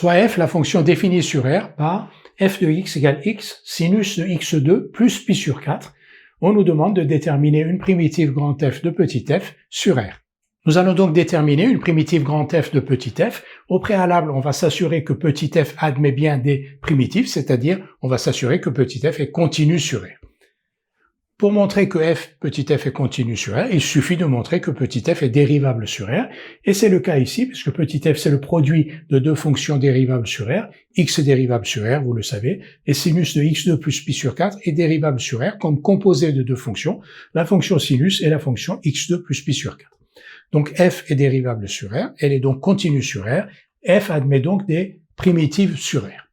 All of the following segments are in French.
soit f, la fonction définie sur R par f de x égale x sinus de x2 plus pi sur 4. On nous demande de déterminer une primitive grand F de petit f sur R. Nous allons donc déterminer une primitive grand F de petit f. Au préalable, on va s'assurer que petit f admet bien des primitives, c'est-à-dire on va s'assurer que petit f est continu sur R. Pour montrer que petit f est continu sur R, il suffit de montrer que petit f est dérivable sur R, et c'est le cas ici, puisque petit f c'est le produit de deux fonctions dérivables sur R, x est dérivable sur R, vous le savez, et sinus de x2 plus pi sur 4 est dérivable sur R comme composé de deux fonctions, la fonction sinus et la fonction x2 plus pi sur 4. Donc f est dérivable sur R, elle est donc continue sur R, f admet donc des primitives sur R.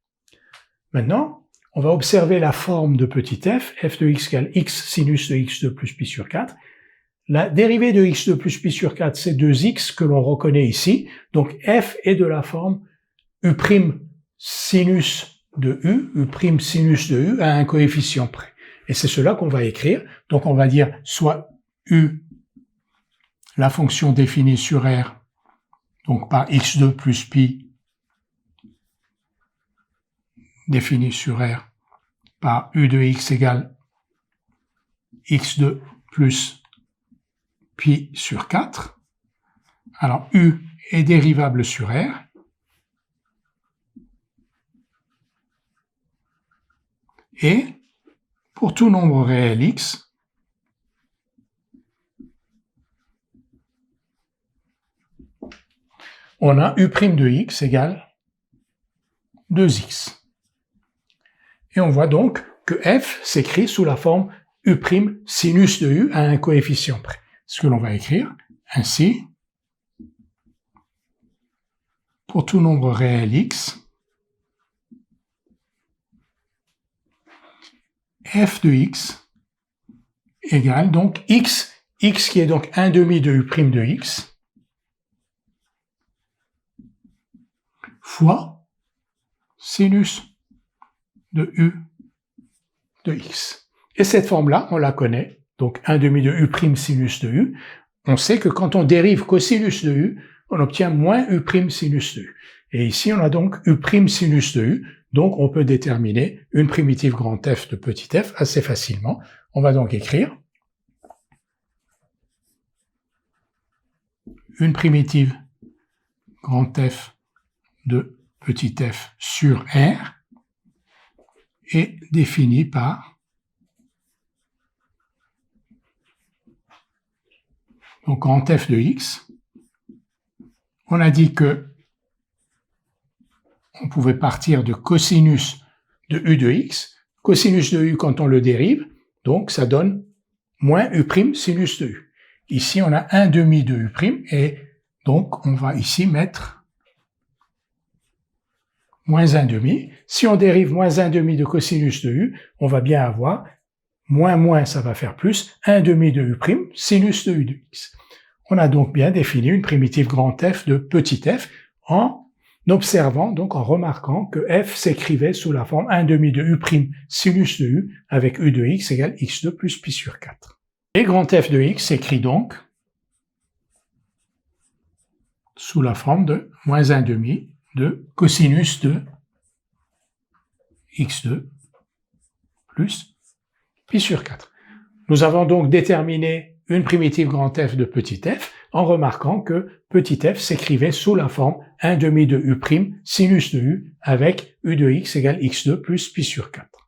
Maintenant, on va observer la forme de petit f de x égale x sinus de x2 plus pi sur 4. La dérivée de x2 plus pi sur 4, c'est 2x que l'on reconnaît ici. Donc f est de la forme u' sinus de u' sinus de u à un coefficient près. Et c'est cela qu'on va écrire. Donc on va dire soit u, la fonction définie sur R, donc par x2 plus pi, définie sur R par u de x égale x2 plus pi sur 4. Alors u est dérivable sur R. Et pour tout nombre réel x, on a u' de x égale 2x. Et on voit donc que f s'écrit sous la forme u' sinus de u à un coefficient près. Ce que l'on va écrire ainsi, pour tout nombre réel x, f de x égale donc x qui est donc 1/2 de u' de x, fois sinus de u de x. Et cette forme-là, on la connaît, donc 1/2 de u' sinus de u. On sait que quand on dérive cosinus de u, on obtient moins u' sinus de u. Et ici, on a donc u' sinus de u, donc on peut déterminer une primitive grand F de petit f assez facilement. On va donc écrire une primitive grand F de petit f sur R est définie par donc grand F de x. On a dit que on pouvait partir de cosinus de u de x. Cosinus de u, quand on le dérive, donc ça donne moins u' sinus de u. Ici, on a 1/2 de u', et donc on va ici mettre moins 1/2. Si on dérive moins 1/2 de cosinus de u, on va bien avoir moins, ça va faire plus, 1/2 de u', sinus de u de x. On a donc bien défini une primitive grand F de petit f en observant, donc en remarquant que f s'écrivait sous la forme 1/2 de u', sinus de u, avec u de x égale x2 plus pi sur 4. Et grand F de x s'écrit donc sous la forme de moins 1/2 de cosinus de x2 plus pi sur 4. Nous avons donc déterminé une primitive grand F de petit f en remarquant que petit f s'écrivait sous la forme 1/2 de u' sinus de u avec u de x égale x2 plus pi sur 4.